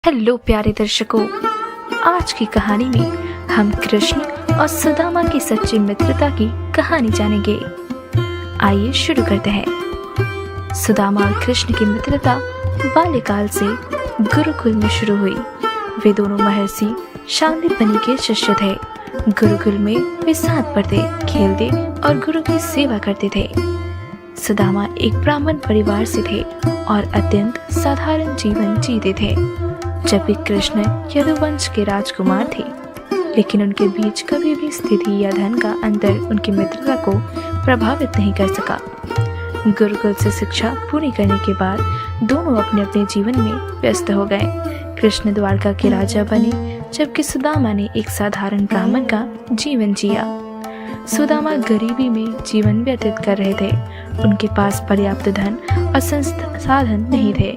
Hello प्यारे दर्शकों, आज की कहानी में हम कृष्ण और सुदामा की सच्ची मित्रता की कहानी जानेंगे। आइए शुरू करते हैं। सुदामा और कृष्ण की मित्रता बाल्यकाल से गुरुकुल में शुरू हुई। वे दोनों महर्षि शांतिपनि के शिष्य थे। गुरुकुल में वे साथ पढ़ते, खेलते और गुरु की सेवा करते थे। सुदामा एक ब्राह्मण परिवार से थे और अत्यंत साधारण जीवन जीते थे, जबकि कृष्ण यदुवंश के राजकुमार थे। लेकिन उनके बीच कभी भी स्थिति या धन का अंतर उनकी मित्रता को प्रभावित नहीं कर सका। गुरुकुल से शिक्षा पूरी करने के बाद दोनों अपने अपने जीवन में व्यस्त हो गए। कृष्ण द्वारका के राजा बने, जबकि सुदामा ने एक साधारण ब्राह्मण का जीवन जिया। सुदामा गरीबी में जीवन व्यतीत कर रहे थे। उनके पास पर्याप्त धन और संसाधन नहीं थे।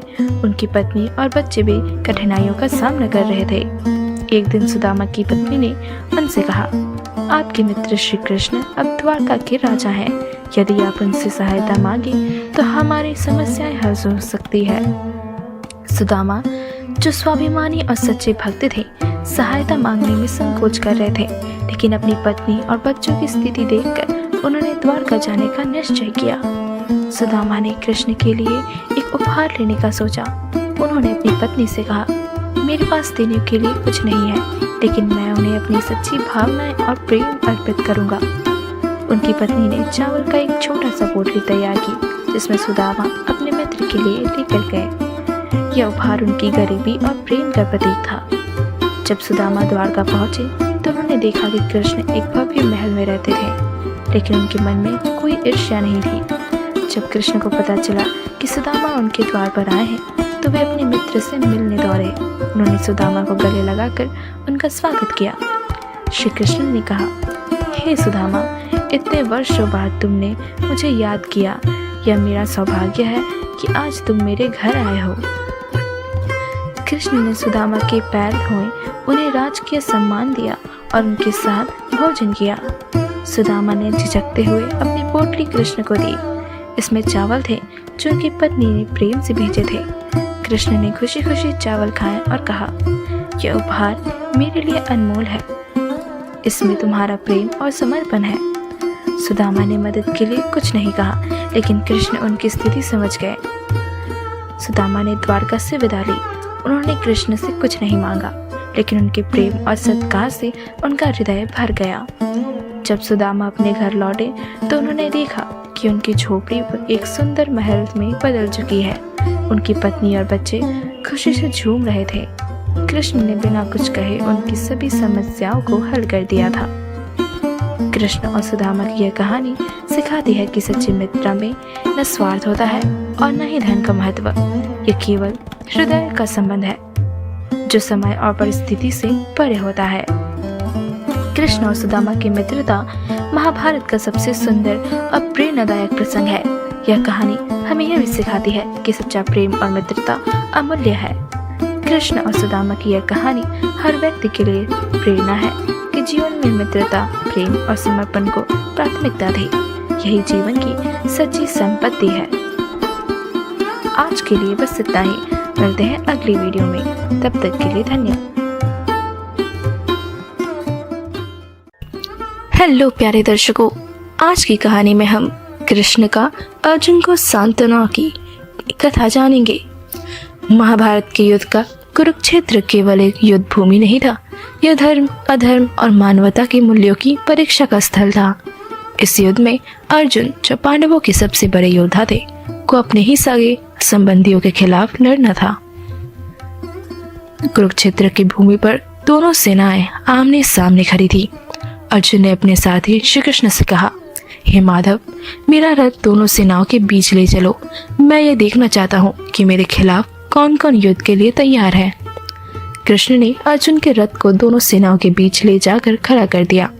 उनकी पत्नी और बच्चे भी कठिनाइयों का सामना कर रहे थे। एक दिन सुदामा की पत्नी ने उनसे कहा, आपके मित्र श्री कृष्ण अब द्वारका के राजा हैं। यदि आप उनसे सहायता मांगे तो हमारी समस्याएं हल हो सकती है। सुदामा, जो स्वाभिमानी और सच्चे भक्त थे, सहायता मांगने में संकोच कर रहे थे, लेकिन अपनी पत्नी और बच्चों की स्थिति देखकर उन्होंने द्वारका जाने का निश्चय किया। सुदामा ने कृष्ण के लिए एक उपहार लेने का सोचा। उन्होंने अपनी पत्नी से कहा, मेरे पास देने के लिए कुछ नहीं है, लेकिन मैं उन्हें अपनी सच्ची भावनाएं और प्रेम अर्पित करूंगा। उनकी पत्नी ने चावल का एक छोटा सा पोटली तैयार की, जिसमें सुदामा अपने मित्र के लिए लेकर गए। यह उपहार उनकी गरीबी और प्रेम का प्रतीक था। जब सुदामा द्वारका पहुंचे तो उन्होंने देखा कि कृष्ण एक भव्य महल में रहते थे, लेकिन उनके मन में कोई ईर्ष्या नहीं थी। जब कृष्ण को पता चला कि सुदामा उनके द्वार पर आए हैं, तो वे अपने मित्र से मिलने दौड़े। उन्होंने सुदामा को गले लगाकर उनका स्वागत किया। श्री कृष्ण ने कहा, हे सुदामा, इतने वर्षों बाद तुमने मुझे याद किया। यह मेरा सौभाग्य है कि आज तुम मेरे घर आए हो। कृष्ण ने सुदामा के पैर धोए, उन्हें राजकीय सम्मान दिया और उनके साथ भोजन किया। सुदामा ने झिझकते हुए अपनी पोटली कृष्ण को दी। इसमें चावल थे जो उनकी पत्नी ने प्रेम से भेजे थे। कृष्ण ने खुशी खुशी चावल खाए और कहा, यह उपहार मेरे लिए अनमोल है। इसमें तुम्हारा प्रेम और समर्पण है। सुदामा ने मदद के लिए कुछ नहीं कहा, लेकिन कृष्ण उनकी स्थिति समझ गए। सुदामा ने द्वारका से विदा ली। उन्होंने कृष्ण से कुछ नहीं मांगा, लेकिन उनके प्रेम और सत्कार से उनका हृदय भर गया। जब सुदामा अपने घर लौटे तो उन्होंने देखा कि उनकी झोपड़ी एक सुंदर महल में बदल चुकी है। उनकी पत्नी और बच्चे खुशी से झूम रहे थे। कृष्ण ने बिना कुछ कहे उनकी सभी समस्याओं को हल कर दिया था। कृष्ण और सुदामा की यह कहानी सिखाती है कि सच्ची मित्रता में न स्वार्थ होता है और न ही धन का महत्व। यह केवल हृदय का संबंध है, जो समय और परिस्थिति से परे होता है। कृष्ण और सुदामा की मित्रता महाभारत का सबसे सुंदर और प्रेरणादायक प्रसंग है। यह कहानी हमें यह भी सिखाती है कि सच्चा प्रेम और मित्रता अमूल्य है। कृष्ण और सुदामा की यह कहानी हर व्यक्ति के लिए प्रेरणा है कि जीवन में मित्रता, प्रेम और समर्पण को प्राथमिकता दे। यही जीवन की सच्ची संपत्ति है। आज के लिए बस इतना ही। मिलते हैं अगली वीडियो में। तब तक के लिए धन्यवाद। हेलो प्यारे दर्शकों, आज की कहानी में हम कृष्ण का अर्जुन को सांत्वना की कथा जानेंगे। महाभारत के युद्ध का कुरुक्षेत्र केवल एक युद्ध भूमि नहीं था। यह धर्म, अधर्म और मानवता के मूल्यों की परीक्षा का स्थल था। इस युद्ध में अर्जुन, जो पांडवों के सबसे बड़े योद्धा थे, को अपने ही सगे संबंधियों के खिलाफ लड़ना था। कुरुक्षेत्र की भूमि पर दोनों सेनाएं आमने सामने खड़ी थी। अर्जुन ने अपने साथी श्री कृष्ण से कहा, हे माधव, मेरा रथ दोनों सेनाओं के बीच ले चलो। मैं ये देखना चाहता हूँ कि मेरे खिलाफ कौन कौन युद्ध के लिए तैयार है। कृष्ण ने अर्जुन के रथ को दोनों सेनाओं के बीच ले जाकर खड़ा कर दिया।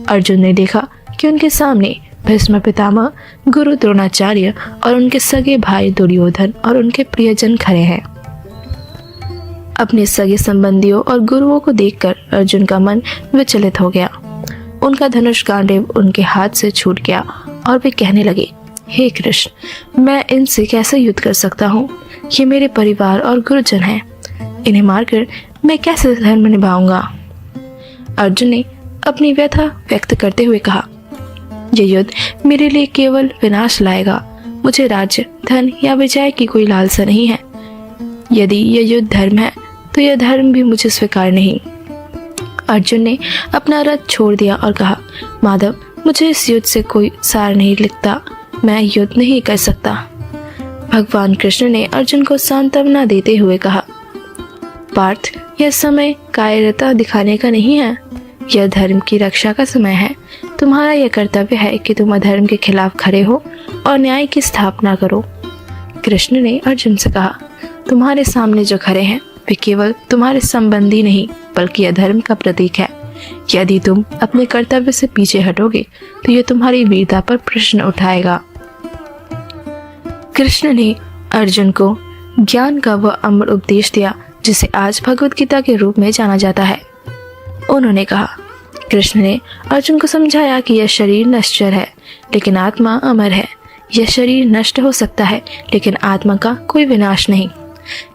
अर्जुन ने देखा कि उनके सामने भीष्म पितामह, गुरु द्रोणाचार्य और उनके सगे भाई दुर्योधन और उनके प्रियजन खड़े हैं। अपने सगे संबंधियों और गुरुओं को देखकर अर्जुन का मन विचलित हो गया। उनका धनुष गांडीव उनके हाथ से छूट गया और वे कहने लगे, हे कृष्ण, मैं इनसे कैसे युद्ध कर सकता हूँ? ये मेरे परिवार और गुरुजन हैं। इन्हें मारकर मैं कैसे धर्म निभाऊंगा। अर्जुन ने अपनी व्यथा व्यक्त करते हुए कहा, यह युद्ध मेरे लिए केवल विनाश लाएगा। मुझे राज्य, धन या विजय की कोई लालसा नहीं है। यदि यह युद्ध धर्म है तो यह धर्म भी मुझे स्वीकार नहीं। अर्जुन ने अपना रथ छोड़ दिया और कहा, माधव, मुझे इस युद्ध से कोई सार नहीं लिखता, मैं युद्ध नहीं कर सकता। भगवान कृष्ण ने अर्जुन को सांत्वना देते हुए कहा, पार्थ, यह समय कायरता दिखाने का नहीं है, यह धर्म की रक्षा का समय है। तुम्हारा यह कर्तव्य है कि तुम अधर्म के खिलाफ खड़े हो और न्याय की स्थापना करो। कृष्ण ने अर्जुन से कहा, तुम्हारे सामने जो खड़े हैं वे केवल तुम्हारे संबंधी नहीं बल्कि अधर्म का प्रतीक है। यदि तुम अपने कर्तव्य से पीछे हटोगे तो यह तुम्हारी वीरता पर प्रश्न उठाएगा। कृष्ण ने अर्जुन को ज्ञान का वह अमर उपदेश दिया जिसे आज भगवत गीता के रूप में जाना जाता है। उन्होंने कहा, कृष्ण ने अर्जुन को समझाया कि यह शरीर नश्वर है लेकिन आत्मा अमर है। यह शरीर नष्ट हो सकता है लेकिन आत्मा का कोई विनाश नहीं।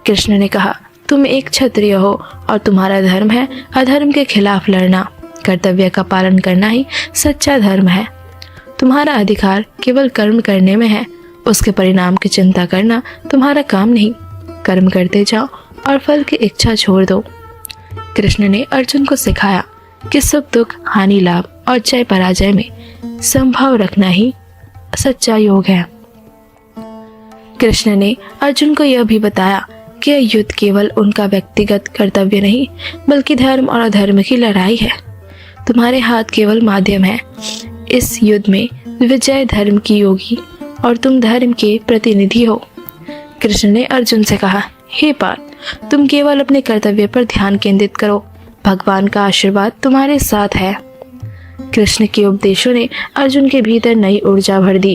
कृष्ण ने कहा, तुम एक क्षत्रिय हो और तुम्हारा धर्म है अधर्म के खिलाफ लड़ना। कर्तव्य का पालन करना ही सच्चा धर्म है। तुम्हारा अधिकार केवल कर्म करने में है, उसके परिणाम की चिंता करना तुम्हारा काम नहीं। कर्म करते जाओ और फल की इच्छा छोड़ दो। कृष्ण ने अर्जुन को सिखाया कि सुख दुख, हानि लाभ और जय पराजय में संभाव रखना ही सच्चा योग है। कृष्ण ने अर्जुन को यह भी बताया कि यह युद्ध केवल उनका व्यक्तिगत कर्तव्य नहीं बल्कि धर्म और अधर्म की लड़ाई है। तुम्हारे हाथ केवल माध्यम है। इस युद्ध में विजय धर्म की होगी और तुम धर्म के प्रतिनिधि हो। कृष्ण ने अर्जुन से कहा, हे पार्थ, तुम केवल अपने कर्तव्य पर ध्यान केंद्रित करो, भगवान का आशीर्वाद तुम्हारे साथ है। कृष्ण के उपदेशों ने अर्जुन के भीतर नई ऊर्जा भर दी।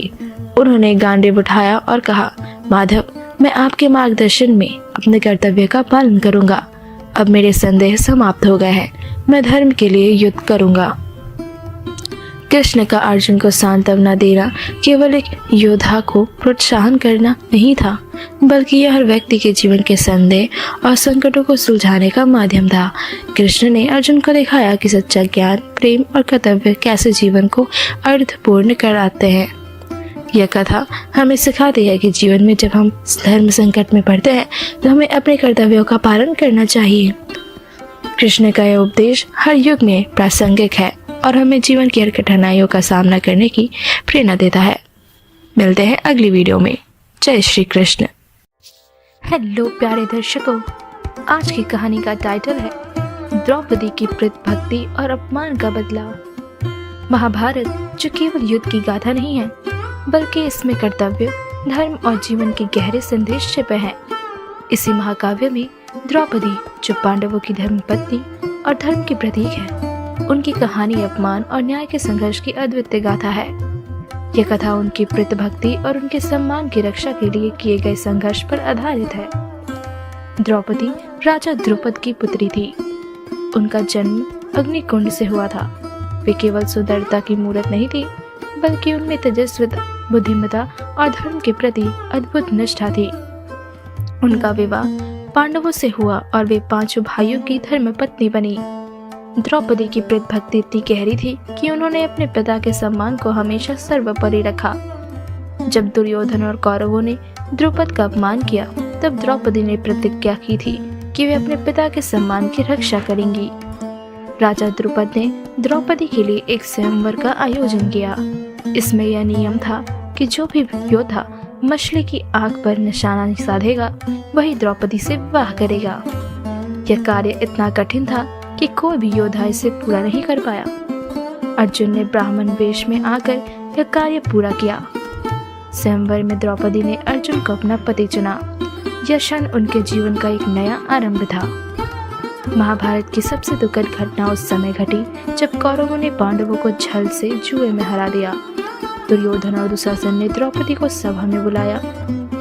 उन्होंने गांडीव उठाया और कहा, माधव, मैं आपके मार्गदर्शन में अपने कर्तव्य का पालन करूंगा। अब मेरे संदेह समाप्त हो गए हैं। मैं धर्म के लिए युद्ध करूंगा। कृष्ण का अर्जुन को सांत्वना देना केवल एक योद्धा को प्रोत्साहन करना नहीं था बल्कि यह हर व्यक्ति के जीवन के संदेह और संकटों को सुलझाने का माध्यम था। कृष्ण ने अर्जुन को दिखाया कि सच्चा ज्ञान, प्रेम और कर्तव्य कैसे जीवन को अर्थपूर्ण कराते हैं। यह कथा हमें सिखाती है कि जीवन में जब हम धर्म संकट में पड़ते हैं तो हमें अपने कर्तव्यों का पालन करना चाहिए। कृष्ण का यह उपदेश हर युग में प्रासंगिक है और हमें जीवन की हर कठिनाइयों का सामना करने की प्रेरणा देता है। मिलते हैं अगली वीडियो में। जय श्री कृष्ण। हेलो प्यारे दर्शकों, आज की कहानी का टाइटल है द्रौपदी की प्रतिभक्ति और अपमान का बदलाव। महाभारत जो केवल युद्ध की गाथा नहीं है बल्कि इसमें कर्तव्य, धर्म और जीवन के गहरे संदेश छिपे हैं। इसी महाकाव्य में द्रौपदी जो पांडवों की धर्मपत्नी और धर्म की प्रतीक है, उनकी कहानी अपमान और न्याय के संघर्ष की अद्वितीय गाथा है। यह कथा उनकी प्रतिभक्ति और उनके सम्मान की रक्षा के लिए किए गए संघर्ष पर आधारित है। द्रौपदी राजा द्रुपद की पुत्री थी। उनका जन्म अग्निकुंड से हुआ था। वे केवल सुंदरता की मूरत नहीं थी बल्कि उनमें तेजस्वी, बुद्धिमत्ता और धर्म के प्रति अद्भुत निष्ठा थी। उनका विवाह पांडवों से हुआ और वे 5 भाइयों की धर्मपत्नी बनी। द्रौपदी की प्रतिभक्ति इतनी गहरी थी कि उन्होंने अपने पिता के सम्मान को हमेशा सर्वोपरि रखा। जब दुर्योधन और कौरवों ने द्रुपद का अपमान किया तब द्रौपदी ने प्रतिज्ञा की थी कि वे अपने पिता के सम्मान की रक्षा करेंगी। राजा द्रुपद ने द्रौपदी के लिए एक स्वयंवर का आयोजन किया। इसमें यह नियम था कि जो भी योद्धा मछली की आंख पर निशाना साधेगा वही द्रौपदी से विवाह करेगा। यह कार्य इतना कठिन था कि कोई भी योद्धा इसे पूरा नहीं कर पाया। अर्जुन ने ब्राह्मण वेश में आकर यह कार्य पूरा किया। स्वयंवर में द्रौपदी ने अर्जुन को अपना पति चुना। यह क्षण उनके जीवन का एक नया आरंभ था। महाभारत की सबसे दुखद घटना उस समय घटी जब कौरवों ने पांडवों को छल से जुए में हरा दिया। दुर्योधन और दुशासन ने द्रौपदी को सभा में बुलाया।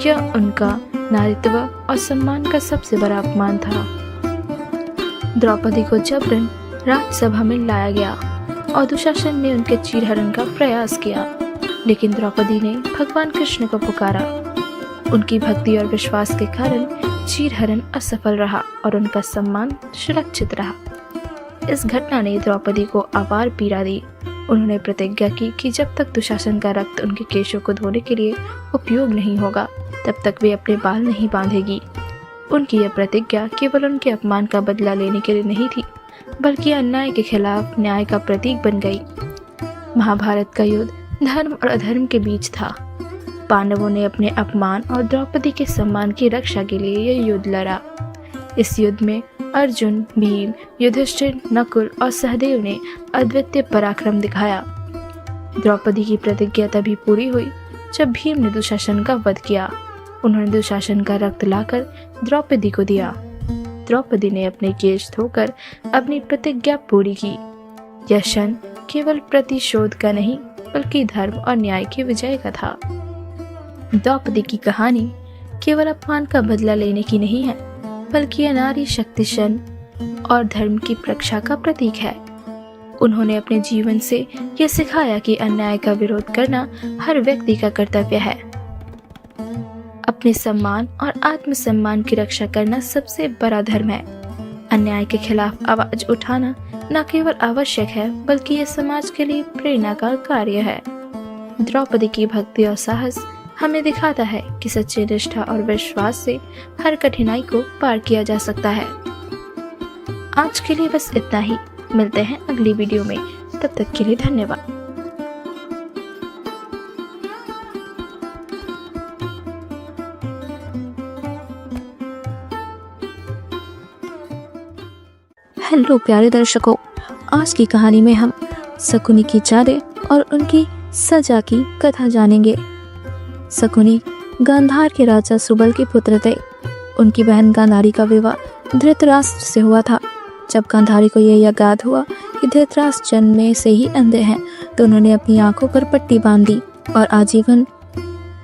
यह उनका नारीत्व और सम्मान का सबसे बड़ा अपमान था। द्रौपदी को जबरन राजसभा में लाया गया और दुशासन ने उनके चीरहरण का प्रयास किया, लेकिन द्रौपदी ने भगवान कृष्ण को पुकारा। उनकी भक्ति और विश्वास के कारण चीरहरण असफल रहा और उनका सम्मान सुरक्षित रहा। इस घटना ने द्रौपदी को अपार पीड़ा दी। उन्होंने प्रतिज्ञा की कि जब तक दुशासन का रक्त उनके केशों को धोने के लिए उपयोग नहीं होगा, तब तक वे अपने बाल नहीं बांधेगी। उनकी यह प्रतिज्ञा केवल उनके अपमान का बदला लेने के लिए नहीं थी, बल्कि अन्याय के खिलाफ न्याय का प्रतीक बन गई। महाभारत का युद्ध धर्म और अधर्म के बीच था। पांडवों ने अपने अपमान और द्रौपदी के सम्मान की रक्षा के लिए यह युद्ध लड़ा। इस युद्ध में अर्जुन, भीम, युधिष्ठिर, नकुल और सहदेव ने अद्वितीय पराक्रम दिखाया। द्रौपदी की प्रतिज्ञा तभी पूरी हुई जब भीम ने दुशासन का वध किया। उन्होंने दुशासन का रक्त लाकर द्रौपदी को दिया। द्रौपदी ने अपने केश धोकर अपनी प्रतिज्ञा पूरी की। यह क्षण केवल प्रतिशोध का नहीं, बल्कि धर्म और न्याय की विजय का था। द्रौपदी की कहानी केवल अपमान का बदला लेने की नहीं है, बल्कि यह नारी शक्ति क्षण और धर्म की रक्षा का प्रतीक है। उन्होंने अपने जीवन से यह सिखाया कि अन्याय का विरोध करना हर व्यक्ति का कर्तव्य है। अपने सम्मान और आत्मसम्मान की रक्षा करना सबसे बड़ा धर्म है। अन्याय के खिलाफ आवाज उठाना न केवल आवश्यक है, बल्कि यह समाज के लिए प्रेरणा का कार्य है। द्रौपदी की भक्ति और साहस हमें दिखाता है कि सच्ची निष्ठा और विश्वास से हर कठिनाई को पार किया जा सकता है। आज के लिए बस इतना ही। मिलते हैं अगली वीडियो में। तब तक के लिए धन्यवाद। हेलो प्यारे दर्शकों, आज की कहानी में हम शकुनी की चारें और उनकी सजा की कथा जानेंगे। शकुनी गांधार के राजा सुबल के पुत्र थे। उनकी बहन गांधारी का विवाह धृतराष्ट्र से हुआ था। जब गांधारी को यह याद हुआ कि धृतराष्ट्र जन्म से ही अंधे हैं, तो उन्होंने अपनी आंखों पर पट्टी बांध दी और आजीवन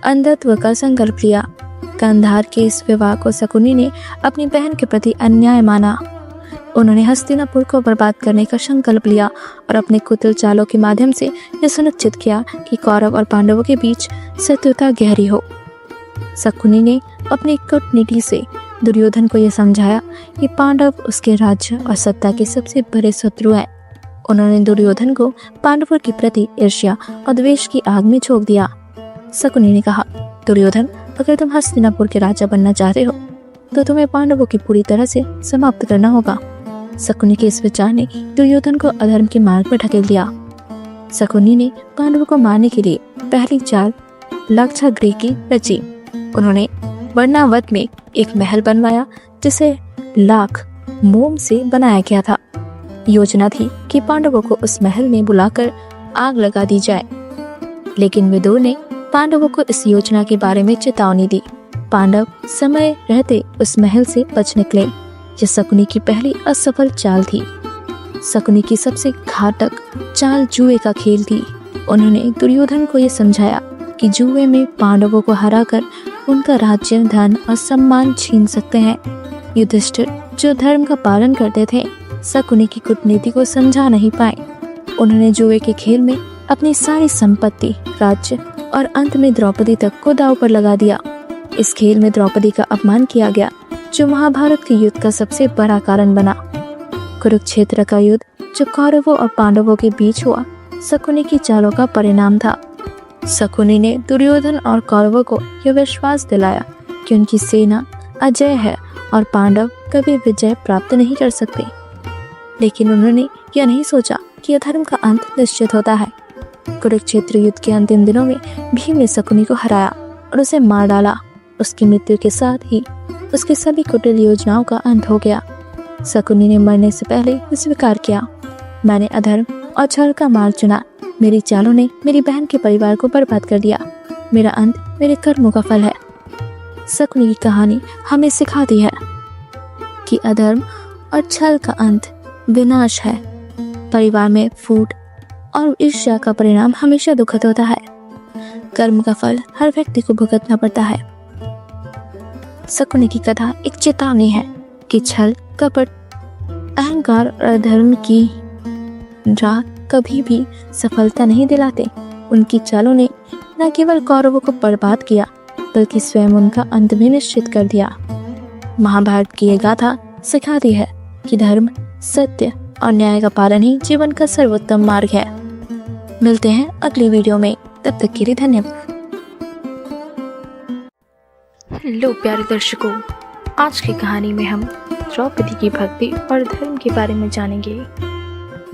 अंधत्व का संकल्प लिया। गांधार के इस विवाह को शकुनी ने अपनी बहन के प्रति अन्याय माना। उन्होंने हस्तिनापुर को बर्बाद करने का संकल्प लिया और अपने कुटिल चालों के माध्यम से यह सुनिश्चित किया कि कौरव और पांडवों के बीच शत्रुता गहरी हो। शकुनी ने अपनी कूटनीति से दुर्योधन को यह समझाया कि पांडव उसके राज्य और सत्ता के सबसे बड़े शत्रु हैं। उन्होंने दुर्योधन को पांडवों के प्रति ईर्ष्या और द्वेष की आग में झोंक दिया। शकुनी ने कहा, दुर्योधन, अगर तुम हस्तिनापुर के राजा बनना चाहते हो तो तुम्हें पांडवों की पूरी तरह से समाप्त करना होगा। शकुनी के इस विचार ने दुर्योधन को अधर्म के मार्ग पर ढकेल दिया। शकुनी ने पांडवों को मारने के लिए पहली चाल लाक्षागृह की रची। उन्होंने वर्णावत में एक महल बनवाया जिसे लाख मोम से बनाया गया था। योजना थी कि पांडवों को उस महल में बुलाकर आग लगा दी जाए, लेकिन विदुर ने पांडवों को इस योजना के बारे में चेतावनी दी। पांडव समय रहते उस महल से बच निकले। यह शकुनी की पहली असफल चाल थी। शकुनी की सबसे घातक चाल जुए का खेल थी। उन्होंने दुर्योधन को यह समझाया कि जुए में पांडवों को हराकर उनका राज्य, धन और सम्मान छीन सकते हैं। युधिष्ठिर, जो धर्म का पालन करते थे, शकुनी की कूटनीति को समझा नहीं पाए। उन्होंने जुए के खेल में अपनी सारी संपत्ति, राज्य और अंत में द्रौपदी तक को दांव पर लगा दिया। इस खेल में द्रौपदी का अपमान किया गया, जो महाभारत के युद्ध का सबसे बड़ा कारण बना। कुरुक्षेत्र का युद्ध, जो कौरवों और पांडवों के बीच हुआ, शकुनी की चालों का परिणाम था। शकुनी ने दुर्योधन और कौरवों को यह विश्वास दिलाया कि उनकी सेना अजय है और पांडव कभी विजय प्राप्त नहीं कर सकते। लेकिन उन्होंने यह नहीं सोचा कि अधर्म का अंत निश्चित होता है। कुरुक्षेत्र युद्ध के अंतिम दिनों में भीम ने शकुनी को हराया और उसे मार डाला। उसकी मृत्यु के साथ ही उसकी सभी कुटिल योजनाओं का अंत हो गया। शकुनी ने मरने से पहले स्वीकार किया, मैंने अधर्म और छल का मार्ग चुना। मेरी चालों ने मेरी बहन के परिवार को बर्बाद कर दिया। मेरा अंत मेरे कर्मों का फल है। शकुनी की कहानी हमें सिखाती है कि अधर्म और छल का अंत विनाश है। परिवार में फूट और ईर्ष्या का परिणाम हमेशा दुखद होता है। कर्म का फल हर व्यक्ति को भुगतना पड़ता है। शकुनी की कथा एक चेतावनी है कि छल, कपट, अहंकार और अधर्म की राह कभी भी सफलता नहीं दिलाते। उनकी चालों ने न केवल कौरवों को बर्बाद किया, बल्कि स्वयं उनका अंत भी निश्चित कर दिया। महाभारत की ये गाथा सिखाती है कि धर्म, सत्य और न्याय का पालन ही जीवन का सर्वोत्तम मार्ग है। मिलते हैं अगली वीडियो में, तब तक के लिए धन्यवाद। हेलो प्यारे दर्शकों, आज की कहानी में हम द्रौपदी की भक्ति और धर्म के बारे में जानेंगे।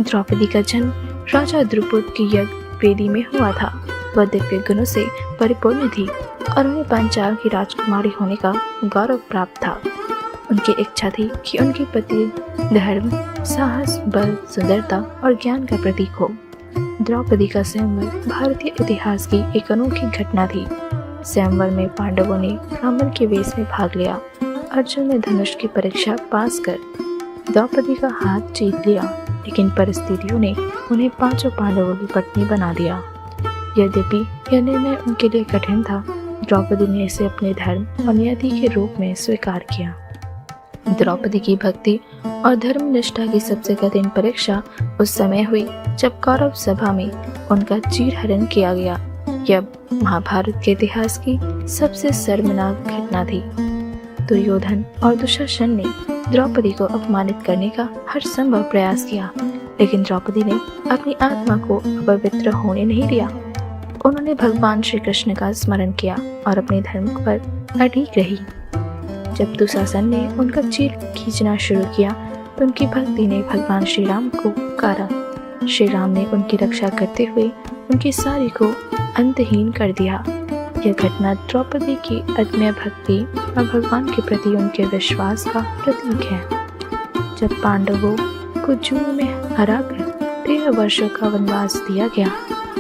द्रौपदी का जन्म राजा द्रुपद की यज्ञ वेदी में हुआ था। वह दिव्य गुणों से परिपूर्ण थी और उन्हें पांचाल की राजकुमारी होने का गौरव प्राप्त था। उनकी इच्छा थी कि उनके पति धर्म, साहस, बल, सुंदरता और ज्ञान का प्रतीक हो। द्रौपदी का स्वयंवर भारतीय इतिहास की एक अनोखी घटना थी। स्वयंवर में पांडवों ने ब्राह्मण के वेश में भाग लिया। अर्जुन ने धनुष की परीक्षा पास कर द्रौपदी का हाथ जीत लिया, लेकिन परिस्थितियों ने उन्हें पांचों पांडवों की पत्नी बना दिया। यद्यपि यह निर्णय उनके लिए कठिन था, द्रौपदी ने इसे अपने धर्म और नियति के रूप में स्वीकार किया। द्रौपदी की भक्ति और धर्मनिष्ठा की सबसे कठिन परीक्षा उस समय हुई जब कौरव सभा में उनका चीरहरण किया गया। यह महाभारत के इतिहास की सबसे शर्मनाक घटना थी। दुर्योधन और दुशासन ने द्रौपदी को अपमानित करने का हर संभव प्रयास किया, लेकिन द्रौपदी ने अपनी आत्मा को अपवित्र होने नहीं दिया। उन्होंने भगवान श्री कृष्ण का स्मरण किया और अपने धर्म पर अडिग रही। जब दुशासन ने उनका चीर खींचना शुरू किया तो उनकी भक्ति ने भगवान श्री राम को पुकारा। श्री राम ने उनकी रक्षा करते हुए उनकी सारी को अंतहीन कर दिया। यह घटना द्रौपदी की अदम्य भक्ति और भगवान के प्रति उनके विश्वास का प्रतीक है। जब पांडवों को जून में हराकर 13 वर्षों का वनवास दिया गया,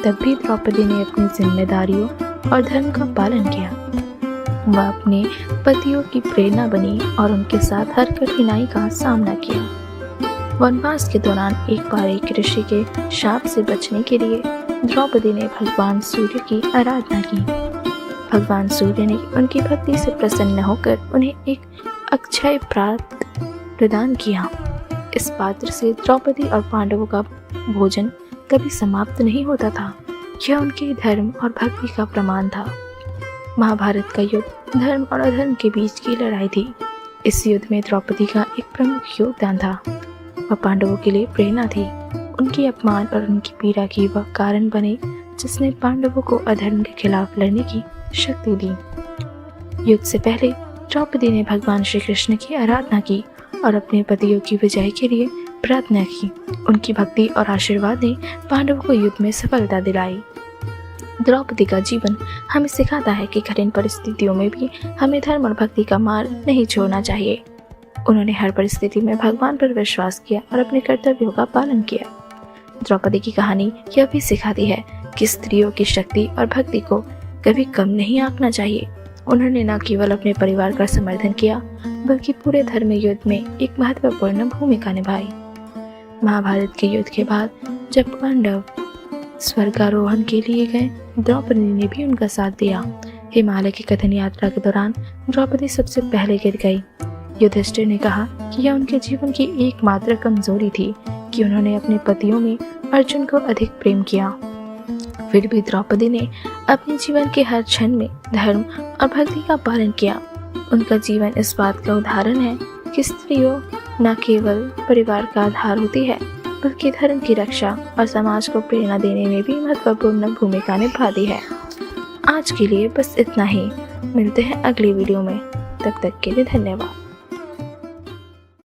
तब भी द्रौपदी ने अपनी जिम्मेदारियों और धर्म का पालन किया। वह अपने पतियों की प्रेरणा बनी और उनके साथ हर कठिनाई का सामना किया। वनवास के दौरान एक बार एक ऋषि के शाप से बचने के लिए द्रौपदी ने भगवान सूर्य की आराधना की। भगवान सूर्य ने उनकी भक्ति से प्रसन्न होकर उन्हें एक अक्षय पात्र प्रदान किया। इस पात्र से द्रौपदी और पांडवों का भोजन कभी समाप्त नहीं होता था। यह उनके धर्म और भक्ति का प्रमाण था। महाभारत का युद्ध धर्म और अधर्म के बीच की लड़ाई थी। इस युद्ध में द्रौपदी का एक प्रमुख योगदान था। वह पांडवों के लिए प्रेरणा थी। उनकी अपमान और उनकी पीड़ा की वह कारण बने जिसने पांडवों को अधर्म के खिलाफ लड़ने की शक्ति दी। युद्ध से पहले द्रौपदी ने भगवान श्री कृष्ण की आराधना की और अपने पतियों की विजय के लिए प्रार्थना की। उनकी भक्ति और आशीर्वाद ने पांडवों को युद्ध में सफलता दिलाई। द्रौपदी का जीवन हमें सिखाता है कि कठिन परिस्थितियों में भी हमें धर्म और भक्ति का मार्ग नहीं छोड़ना चाहिए। उन्होंने हर परिस्थिति में भगवान पर विश्वास किया और अपने कर्तव्यों का पालन किया। द्रौपदी की कहानी यह भी सिखाती है कि स्त्रियों की शक्ति और भक्ति को कभी कम नहीं आंकना चाहिए। उन्होंने न केवल अपने परिवार का समर्थन किया, बल्कि पूरे धर्म युद्ध में एक महत्वपूर्ण भूमिका निभाई। महाभारत के युद्ध के बाद जब पांडव स्वर्गारोहण के लिए गए, द्रौपदी ने भी उनका साथ दिया। हिमालय की कठिन यात्रा के दौरान द्रौपदी सबसे पहले गिर गई। युधिष्ठिर ने कहा कि यह उनके जीवन की एकमात्र कमजोरी थी कि उन्होंने अपने पतियों में अर्जुन को अधिक प्रेम किया। फिर भी द्रौपदी ने अपने जीवन के हर क्षण में धर्म और भक्ति का पालन किया। उनका जीवन इस बात का उदाहरण है कि स्त्रियों न केवल परिवार का आधार होती है, बल्कि धर्म की रक्षा और समाज को प्रेरणा देने में भी महत्वपूर्ण भूमिका निभाती है। आज के लिए बस इतना ही। मिलते हैं अगली वीडियो में, तब तक के लिए धन्यवाद।